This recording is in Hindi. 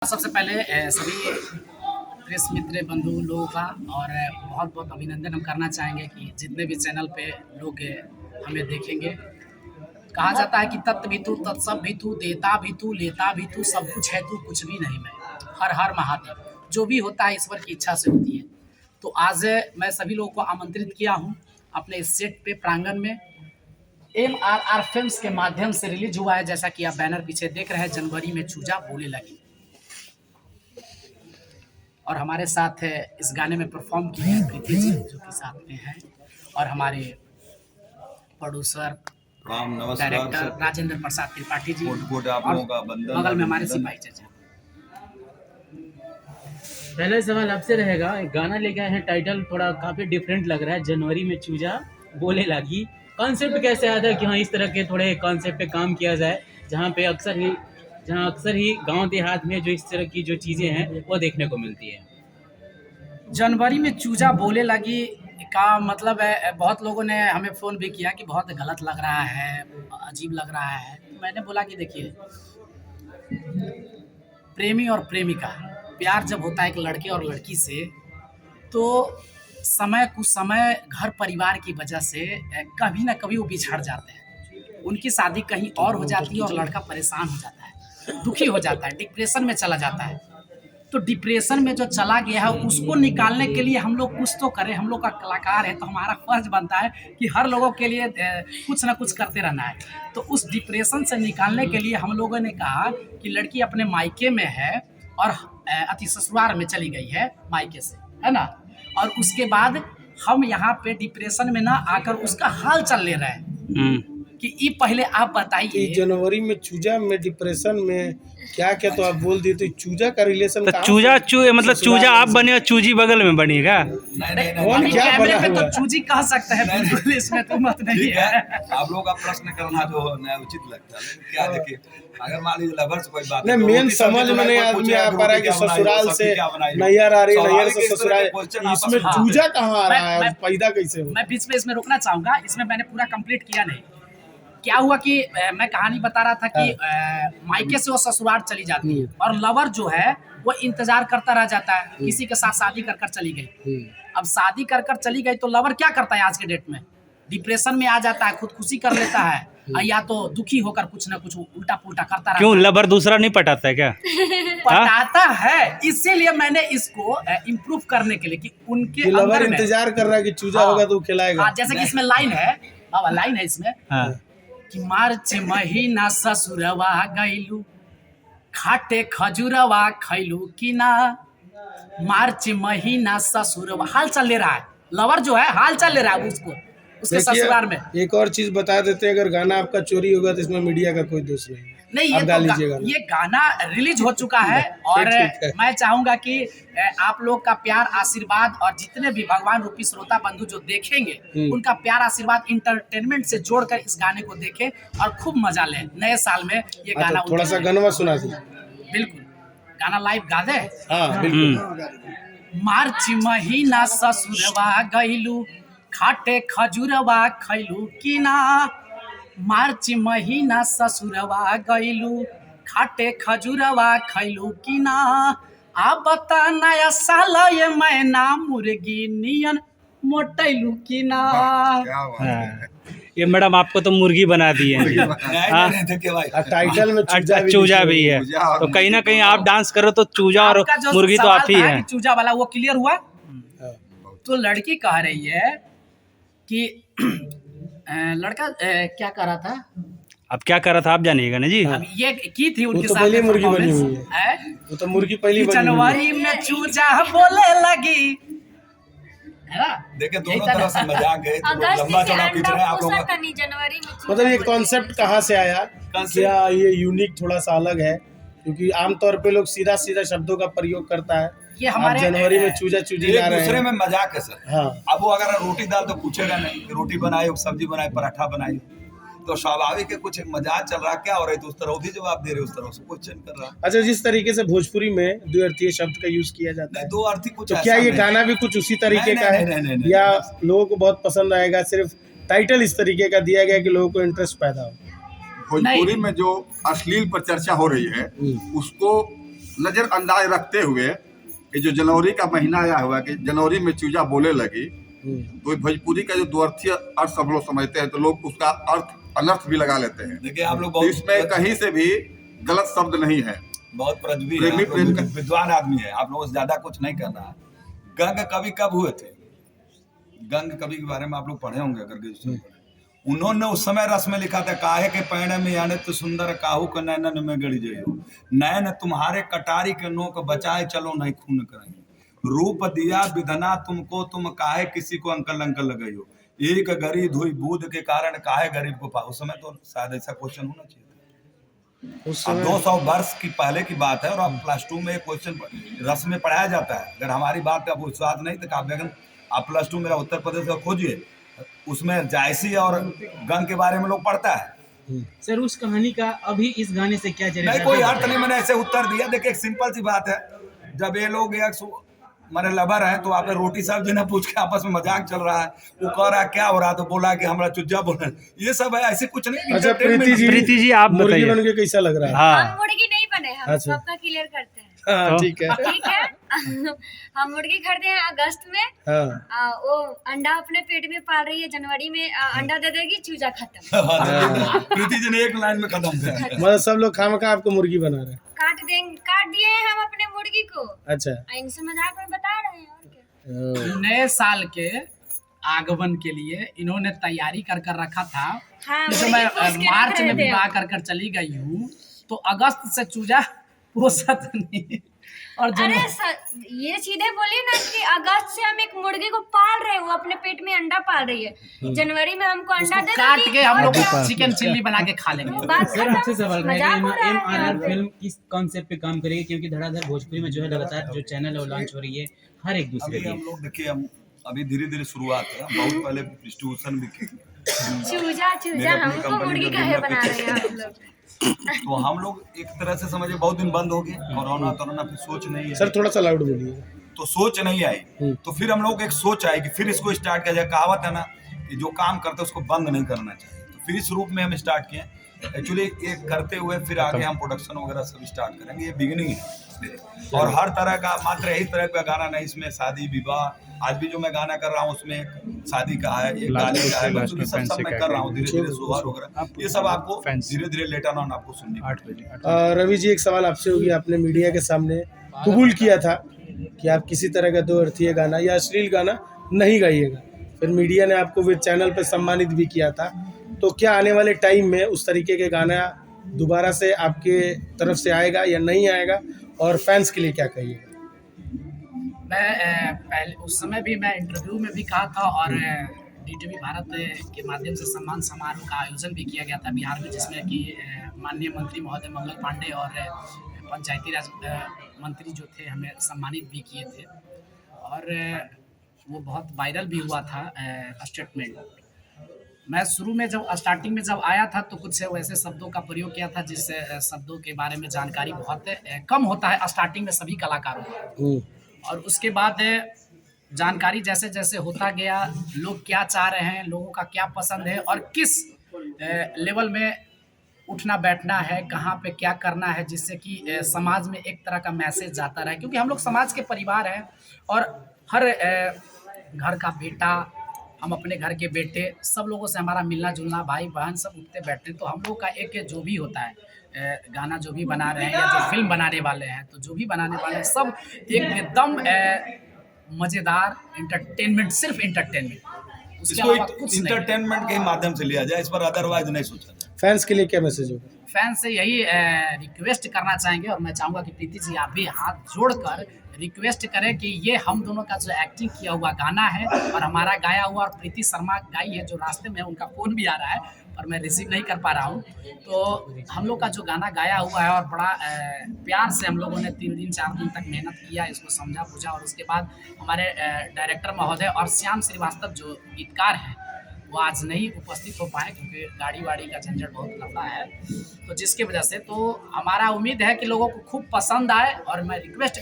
सबसे पहले सभी प्रेस मित्र बंधु लोगों का और बहुत बहुत अभिनंदन हम करना चाहेंगे कि जितने भी चैनल पे लोग हमें देखेंगे। कहा जाता है कि तत्व भी तू, तत्सव भी तू, देता भी तू, लेता भी तू, सब कुछ है तू, कुछ भी नहीं मैं। हर हर महादेव। जो भी होता है ईश्वर की इच्छा से होती है। तो आज मैं सभी लोगों को आमंत्रित किया हूँ अपने इस सेट पे प्रांगण में। MRR फिल्म्स के माध्यम से रिलीज हुआ है, जैसा कि आप बैनर पीछे देख रहे हैं, जनवरी में चूजा बोले लगी। और हमारे साथ इस गाने में परफॉर्म किए हैं प्रीति जी, जो कि साथ में हैं, और हमारे प्रोड्यूसर डायरेक्टर राजेंद्र प्रसाद त्रिपाठी जी, और बगल में हमारे सिपाही चाचा। पहला सवाल आपसे रहेगा, एक गाना लेके आए हैं, टाइटल थोड़ा काफी डिफरेंट लग रहा है, जनवरी में चूजा बोले लगी। कॉन्सेप्ट कैसे आता है कि हाँ इस तरह के थोड़े कॉन्सेप्ट पे काम किया जाए, जहाँ अक्सर ही गांव देहात में जो इस तरह की जो चीजें हैं वो देखने को मिलती है। जनवरी में चूजा बोले लगी का मतलब है, बहुत लोगों ने हमें फ़ोन भी किया कि बहुत गलत लग रहा है, अजीब लग रहा है। तो मैंने बोला कि देखिए, प्रेमी और प्रेमिका, प्यार जब होता है एक लड़के और लड़की से, तो कुछ समय घर परिवार की वजह से कभी ना कभी वो बिछड़ जाते हैं। उनकी शादी कहीं और हो जाती है और लड़का परेशान हो जाता है, दुखी हो जाता है, डिप्रेशन में चला जाता है। तो डिप्रेशन में जो चला गया है उसको निकालने के लिए हम लोग कुछ तो करें। हम लोग का कलाकार है तो हमारा फर्ज बनता है कि हर लोगों के लिए कुछ ना कुछ करते रहना है। तो उस डिप्रेशन से निकालने के लिए हम लोगों ने कहा कि लड़की अपने मायके में है और ससुराल में चली गई है मायके से, है ना, और उसके बाद हम यहाँ पे डिप्रेशन में ना आकर उसका हाल चल ले रहे हैं कि ये पहले आप बताइए। जनवरी में चूजा में डिप्रेशन में क्या क्या तो आप बोल दिए, तो चूजा का रिलेशन तो मतलब चूजा आप बने और चूजी बगल में बनेगा। कौन क्या बना हुआ? तो चूजी कह सकते हैं, बिल्कुल इसमें तो मत नहीं है। आप लोगों का प्रश्न करना जो है उचित लगता है, क्या देखिए अगर मान लीजिए लवर से कोई बात नहीं, मेन समझ में नहीं आदमी आ पा रहा है कि ससुराल से नैहर आ रही है, नैहर से ससुराल, इसमें चूजा कहाँ आ रहा है, पैदा कैसे हो? मैं बीच में इसमें रोकना चाहूंगा, इसमें मैंने पूरा कंप्लीट किया नहीं। क्या हुआ कि मैं कहानी बता रहा था कि मायके से वो ससुराल चली जाती है और लवर जो है वो इंतजार करता रह जाता है, किसी के साथ शादी कर चली गई। अब शादी कर चली गई तो लवर क्या करता है आज के डेट में, डिप्रेशन में आ जाता है, खुदकुशी कर लेता है, या तो दुखी होकर कुछ ना कुछ उल्टा पुल्टा करता रहता है। क्यों लवर दूसरा नहीं पटाता है क्या? पटाता है, इसीलिए मैंने इसको इम्प्रूव करने के लिए कि उनके लवर इंतजार कर रहा है कि चूजा होगा तो खिलाएगा। जैसे कि इसमें लाइन है इसमें कि मार्च महीना ससुरवा गईलू, खाटे खजूरवा खैलू कि ना। मार्च महीना ससुरवा, हाल चल ले रहा है, लवर जो है हाल चल ले रहा है उसके ससुराल में। एक और चीज बता देते हैं, अगर गाना आपका चोरी होगा तो इसमें मीडिया का कोई दोष नहीं। ये गाना रिलीज हो चुका है और मैं चाहूंगा कि आप लोग का प्यार आशीर्वाद और जितने भी भगवान रूपी श्रोता बंधु जो देखेंगे उनका प्यार आशीर्वाद इंटरटेनमेंट से जोड़कर इस गाने को देखें और खूब मजा लें। नए साल में ये गाना थोड़ा सा गनवा सुना दी। बिल्कुल, गाना लाइव गा दे। हाँ बिल्कुल। मार्च महीना ससुरवा गईलू, खाटे खजूरवा खैलू कि ना। मार्च महीना ससुरवा गईलू, खाटे खजूरवा खैलू कि ना। आ बता नया साल ये मैना मुर्गी नियन मोटैलू कि ना। ये मैडम आपको तो मुर्गी बना दी है। टाइटल में चूजा भी है, तो कहीं ना कहीं आप डांस करो तो चूजा और मुर्गी तो आप ही है। चूजा वाला वो क्लियर हुआ। तो लड़की कह रही है कि लड़का क्या कर रहा था, अब क्या कर रहा था आप जानिएगा ना जी। अब ये की थी उनके साथ, पहले मुर्गी बनी हुई है, वो तो मुर्गी पहली बनी। जनवरी में चूजा बोले लगी, है ना। देखिए दोनों तरफ से मजाक है, लंबा चौड़ा खींच रहे हैं आप लोग। मतलब ये कॉन्सेप्ट कहाँ से आया, क्या ये यूनिक थोड़ा सा अलग है? क्योंकि आमतौर पे लोग सीधा शब्दों का प्रयोग करता है। ये हमारे जनवरी में चूजा चूजी ला रहे हैं, दूसरे में मजाक है सर। हाँ। अब वो अगर रोटी दाल तो पूछेगा नहीं कि रोटी बनाई, सब्जी बनाई, पराठा बनाई, तो स्वाभाविक है कुछ मजाक चल रहा क्या हो रहा है, तो उस तरह भी जवाब दे रहे, उस तरह से क्वेश्चन कर रहा। अच्छा, जिस तरीके से भोजपुरी में द्विअर्थीय शब्द का यूज किया जाता है, दो अर्थी कुछ, तो क्या ये गाना भी कुछ उसी तरीके का है या लोगों को बहुत पसंद आएगा, सिर्फ टाइटल इस तरीके का दिया गया कि लोगों को इंटरेस्ट पैदा हो? भोजपुरी में जो अश्लील पर चर्चा हो रही है उसको नजरअंदाज रखते हुए कि जो जनवरी का महीना आया हुआ कि जनवरी में चूजा बोले लगी, तो भोजपुरी का जो द्व्यर्थीय अर्थ सब लोग समझते हैं तो लोग उसका अर्थ अनर्थ भी लगा लेते हैं। देखिए आप लोग तो इसमें कहीं से भी गलत शब्द नहीं है। बहुत प्रतिभी है, प्रेमी आप लोग विद्वान आदमी है, आप लोगों से ज्यादा कुछ नहीं करना है। गंग कवि कब हुए थे? गंग कवि के बारे में आप लोग पढ़े होंगे अगर ग्रेजुएशन पढ़े। उन्होंने उस समय रस में लिखा था, काहे के पैण में आने तो सुंदर काहू के नैनन में गड़ी जाइयो, नैन तुम्हारे कटारी के नोक बचाए चलो नहीं खून करेंगे, रूप दिया विधना तुमको तुम काहे किसी को अंकल अंकल लगाइयो, एक गरीब हुई बूद के कारण काहे गरीब को पाओ। उस समय तो शायद ऐसा क्वेश्चन होना चाहिए। उस अब समय 200 वर्ष की पहले की बात है और अब प्लस 2 में क्वेश्चन रस में पढ़ाया जाता है। अगर हमारी बात का विश्वास नहीं तो आप प्लस 2 मेरा उत्तर प्रदेश का खोजिए, उसमें जायसी और गंग के बारे में लोग पढ़ता है। सर उस कहानी का अभी इस गाने से क्या चलेगा? नहीं कोई अर्थ नहीं, मैंने ऐसे उत्तर दिया। देखिए एक सिंपल सी बात है, जब ये लोग मेरे लवर है तो आप रोटी साहब जी ने पूछ के आपस में मजाक चल रहा है, वो कह रहा है क्या हो रहा, तो बोला कि हमारा चुज्जा बोला, ये सब है, ऐसे कुछ नहीं। अच्छा entertainment- प्रीति जी आप मुर्गी बन के कैसा लग रहा है? हम मुर्गी नहीं बने, हम अच्छा। सबका क्लियर करते हैं। हाँ ठीक है। ठीक है। हम मुर्गी खरीदे हैं अगस्त में, हाँ वो अंडा अपने पेट में पाल रही है, जनवरी में अंडा दे देगी, चूजा खत्म। प्रीति जी ने एक लाइन में खत्म किया। मतलब सब लोग खामखा आपको मुर्गी बना रहे हैं। काट दिए हैं हम अपने मुर्गी को। अच्छा इनसे मजाक में बता रहे हैं और क्या। नए साल के आगमन के लिए इन्होंने तैयारी कर कर रखा था। हाँ, जैसे मुर्गी मैं पोस के मार्च रख में रहे थे विवाह हम। कर कर चली गई हूँ, तो अगस्त से चूजा पोसत नहीं। और अरे ये सीधे बोलिए ना कि अगस्त से हम एक मुर्गी को पाल रहे हैं, वो अपने पेट में अंडा पाल रही है, जनवरी में हमको अंडा दे काट देगी के हम और लोग क्या? चिकन चिल्ली बना के खा लेंगे। बात सर आपसे सवाल मजाक हो रहेगा, रहा है MRR फिल्म किस कॉन्सेप्ट पे काम करेगी? क्योंकि धड़ाधड़ भोजपुरी में जो है लगातार जो चैनल है वो लॉन्च हो रही है हर एक दूसरे अभी हम दिन। लोग देखिए, हम अभी धीरे धीरे शुरुआत है, बहुत पहले डिस्ट्रीब्यूशन भी की। चूजा हमको कंपनी मुर्गी में काहे बिजनेस बना रहे हैं आप लोग? तो हम लोग एक तरह से समझिए बहुत दिन बंद हो गए, कोरोना फिर सोच नहीं सर आई, थोड़ा सा लाउड बोलिए। तो सोच नहीं आई, तो फिर हम लोग एक सोच आई कि फिर इसको स्टार्ट किया जाए। कहावत है ना कि जो काम करते हैं उसको बंद नहीं करना चाहिए, तो फिर इस रूप में हम स्टार्ट किए। एक्चुअली ये करते हुए फिर आगे हम प्रोडक्शन वगैरह सब स्टार्ट करेंगे, ये बिगिनिंग है। और हर तरह का, मात्र यही तरह का गाना नहीं, इसमें शादी विवाह, आज भी जो मैं गाना कर रहा हूँ उसमें एक शादी का है, एक गाली का है, बच्चों की सब मैं कर रहा हूँ धीरे धीरे, सोहर वगैरह, ये सब आपको धीरे धीरे लेटर ऑन आपको सुनने को। रवि जी एक सवाल आपसे होगी, आपने मीडिया के सामने कबूल किया था कि आप किसी तरह का दो अर्थीय गाना या अश्लील गाना नहीं गाइएगा, फिर मीडिया ने आपको विद चैनल पर सम्मानित भी किया था, तो क्या आने वाले टाइम में उस तरीके के गाना दोबारा से आपके तरफ से आएगा या नहीं आएगा, और फैंस के लिए क्या कहिएगा? मैं पहले उस समय भी मैं इंटरव्यू में भी कहा था, और DTV भारत के माध्यम से सम्मान समारोह का आयोजन भी किया गया था बिहार में, जिसमें कि माननीय मंत्री महोदय मंगल पांडे और पंचायती राज मंत्री जो थे हमें सम्मानित भी किए थे, और वो बहुत वायरल भी हुआ था स्टेटमेंट। मैं शुरू में जब स्टार्टिंग में जब आया था तो कुछ वैसे शब्दों का प्रयोग किया था जिससे शब्दों के बारे में जानकारी बहुत कम होता है स्टार्टिंग में सभी कलाकारों को, और उसके बाद जानकारी जैसे जैसे होता गया, लोग क्या चाह रहे हैं, लोगों का क्या पसंद है और किस लेवल में उठना बैठना है, कहाँ पे क्या करना है, जिससे कि समाज में एक तरह का मैसेज जाता रहे, क्योंकि हम लोग समाज के परिवार हैं और हर घर का बेटा, हम अपने घर के बेटे, सब लोगों से हमारा मिलना जुलना, भाई बहन सब उठते बैठते, तो हम लोग का एक जो भी होता है गाना जो भी बना रहे हैं या जो फिल्म बनाने वाले हैं, तो जो भी बनाने वाले हैं सब एकदम मज़ेदार इंटरटेनमेंट, सिर्फ इंटरटेनमेंट, उसके अलावा कुछ नहीं। इंटरटेनमेंट के ही माध्यम से लिया जाए, इस पर अदरवाइज नहीं सोचा जाए। फैंस के लिए क्या मैसेज होगा? फैंस से यही रिक्वेस्ट करना चाहेंगे, और मैं चाहूँगा कि प्रीति जी आप भी हाथ जोड़कर रिक्वेस्ट करें कि ये हम दोनों का जो एक्टिंग किया हुआ गाना है और हमारा गाया हुआ, और प्रीति शर्मा गाई है, जो रास्ते में उनका फ़ोन भी आ रहा है पर मैं रिसीव नहीं कर पा रहा हूँ, तो हम लोग का जो गाना गाया हुआ है और बड़ा प्यार से हम लोगों ने 3 दिन 4 दिन तक मेहनत किया, इसको समझा बुझा, और उसके बाद हमारे डायरेक्टर महोदय और श्याम श्रीवास्तव जो गीतकार हैं वो आज नहीं उपस्थित हो पाए क्योंकि गाड़ी वाड़ी का झंझट बहुत लंबा है, तो जिसकी वजह से, तो हमारा उम्मीद है कि लोगों को खूब पसंद आए, और मैं रिक्वेस्ट